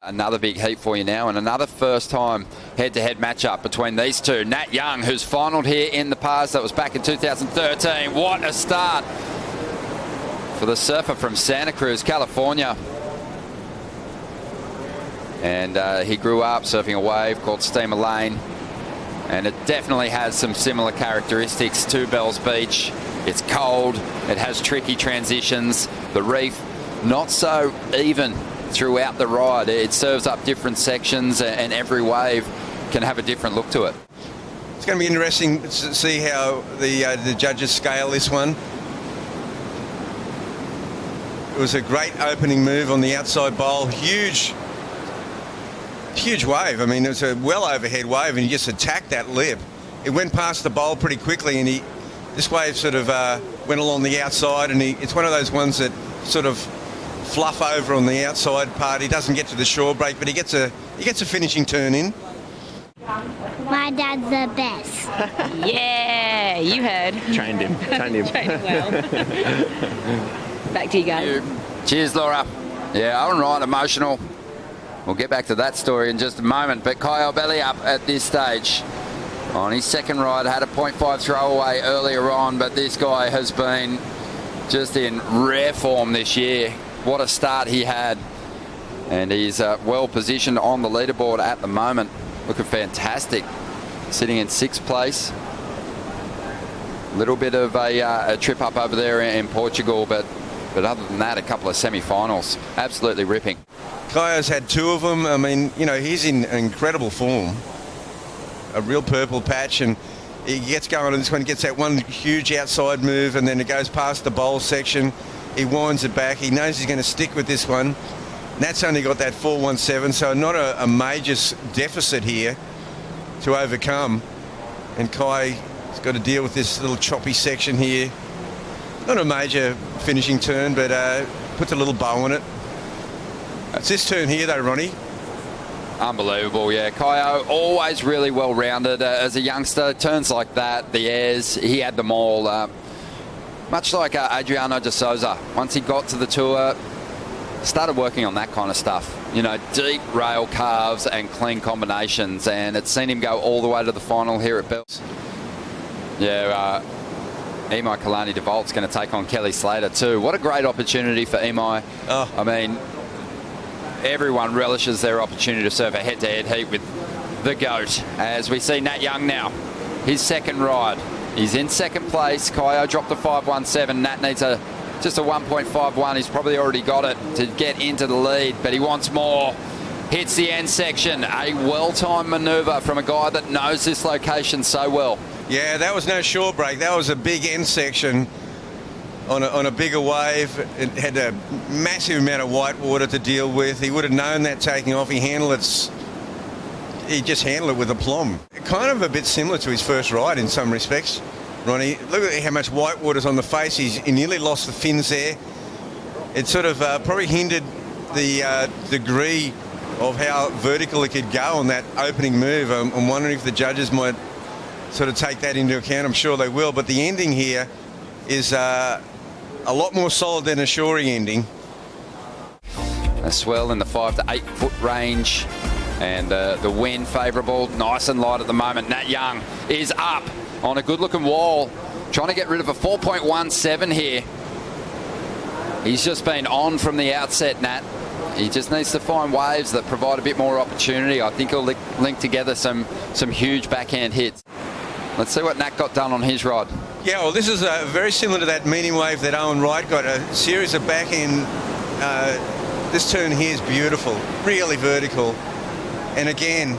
Another big heat for you now, and another first-time head-to-head matchup between these two. Nat Young, who's finalled here in the past. That was back in 2013. What a start for the surfer from Santa Cruz, California. And he grew up surfing a wave called Steamer Lane, and it definitely has some similar characteristics to Bells Beach. It's cold, it has tricky transitions, the reef not so even throughout the ride. It serves up different sections, and every wave can have a different look to it. It's going to be interesting to see how the judges scale this one. It was a great opening move on the outside bowl. Huge wave. I mean, it was a well overhead wave, and he just attacked that lip. It went past the bowl pretty quickly, and this wave sort of went along the outside, and it's one of those ones that sort of fluff over on the outside part. He doesn't get to the shore break, but he gets a finishing turn in. My dad's the best. Yeah, you heard. Trained him. Trained well. Back to you guys. Cheers, Laura. Yeah, I'm right emotional. We'll get back to that story in just a moment, but Caio Ibelli up at this stage. On his second ride, had a 0.5 throwaway earlier on, but this guy has been just in rare form this year. What a start he had, and he's well positioned on the leaderboard at the moment, looking fantastic, sitting in 6th place. A little bit of a trip up over there in Portugal, but other than that, a couple of semi-finals. Absolutely ripping. Caio's had 2 of them. I mean, you know, he's in incredible form, a real purple patch, and he gets going on this one, gets that one huge outside move, and then it goes past the bowl section. He winds it back. He knows he's going to stick with this one. Nat's only got that 417, so not a major deficit here to overcome. And Cai's got to deal with this little choppy section here. Not a major finishing turn, but puts a little bow on it. It's this turn here, though, Ronnie. Unbelievable, yeah. Caio, always really well-rounded. As a youngster, turns like that, the airs, he had them all. Much like Adriano de Souza, once he got to the tour, started working on that kind of stuff. You know, deep rail carves and clean combinations, and it's seen him go all the way to the final here at Bells. Yeah, Imai Kalani DeVault's going to take on Kelly Slater too. What a great opportunity for Imai. Oh. I mean, everyone relishes their opportunity to serve a head-to-head heat with the GOAT, as we see Nat Young now, his second ride. He's in 2nd place. Caio dropped the 517. Nat needs just a 1.51. He's probably already got it to get into the lead, but he wants more. Hits the end section. A well-timed manoeuvre from a guy that knows this location so well. Yeah, that was no shore break. That was a big end section on a bigger wave. It had a massive amount of white water to deal with. He would have known that taking off. He just handled it with aplomb. Kind of a bit similar to his first ride in some respects, Ronnie. Look at how much white water's on the face. He nearly lost the fins there. It sort of probably hindered the degree of how vertical it could go on that opening move. I'm wondering if the judges might sort of take that into account. I'm sure they will, but the ending here is a lot more solid than a shoring ending. A swell in the 5 to 8 foot range, and the wind favourable, nice and light at the moment. Nat Young is up on a good-looking wall, trying to get rid of a 4.17 here. He's just been on from the outset, Nat. He just needs to find waves that provide a bit more opportunity. I think he'll link together some huge backhand hits. Let's see what Nat got done on his rod. Yeah, well, this is very similar to that medium wave that Owen Wright got. A series of backhand. This turn here is beautiful, really vertical. And again,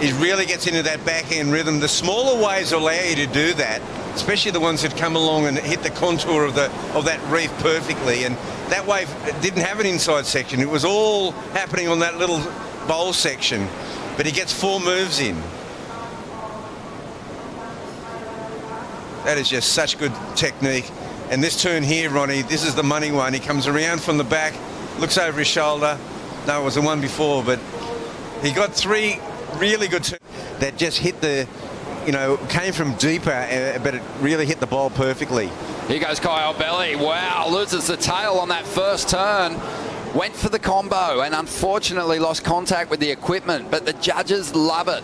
he really gets into that backhand rhythm. The smaller waves allow you to do that, especially the ones that come along and hit the contour of that reef perfectly. And that wave didn't have an inside section. It was all happening on that little bowl section. But he gets 4 moves in. That is just such good technique. And this turn here, Ronnie, this is the money one. He comes around from the back, looks over his shoulder. No, it was the one before, but he got 3 really good turns that just hit the, you know, came from deeper, but it really hit the ball perfectly. Here goes Caio Ibelli. Wow, loses the tail on that first turn. Went for the combo and unfortunately lost contact with the equipment, but the judges love it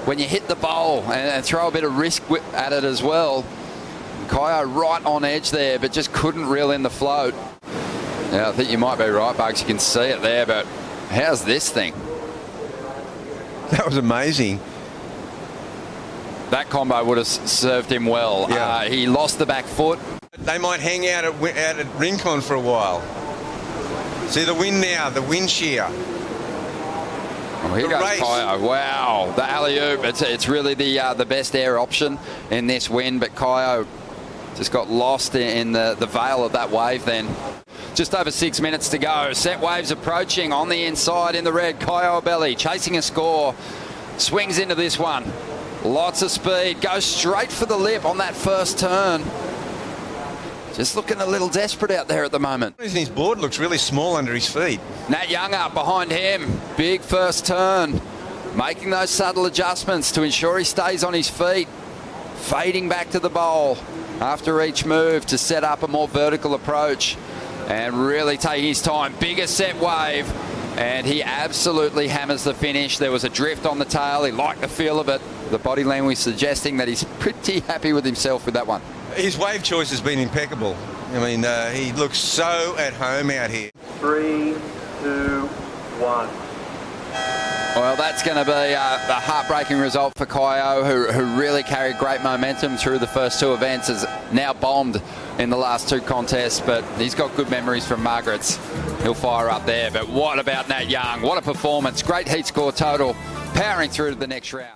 when you hit the bowl and throw a bit of risk at it as well. Caio right on edge there, but just couldn't reel in the float. Yeah, I think you might be right, Bugs. You can see it there, but how's this thing? That was amazing. That combo would have served him well. Yeah. He lost the back foot. They might hang out at Rincon for a while. See the wind now, the wind shear. Oh, here The goes race. Caio. Wow, the alley-oop. It's really the best air option in this wind, but Caio just got lost in the veil of that wave then. Just over 6 minutes to go. Set waves approaching on the inside in the red. Caio Ibelli chasing a score. Swings into this one. Lots of speed. Goes straight for the lip on that first turn. Just looking a little desperate out there at the moment. His board looks really small under his feet. Nat Young up behind him. Big first turn. Making those subtle adjustments to ensure he stays on his feet. Fading back to the bowl after each move to set up a more vertical approach. And really taking his time. Bigger set wave. And he absolutely hammers the finish. There was a drift on the tail. He liked the feel of it. The body language suggesting that he's pretty happy with himself with that one. His wave choice has been impeccable. I mean, he looks so at home out here. 3, 2, 1. Well, that's going to be a heartbreaking result for Caio, who really carried great momentum through the first two events, has now bombed in the last two contests, but he's got good memories from Margaret's. He'll fire up there. But what about Nat Young? What a performance. Great heat score total, powering through to the next round.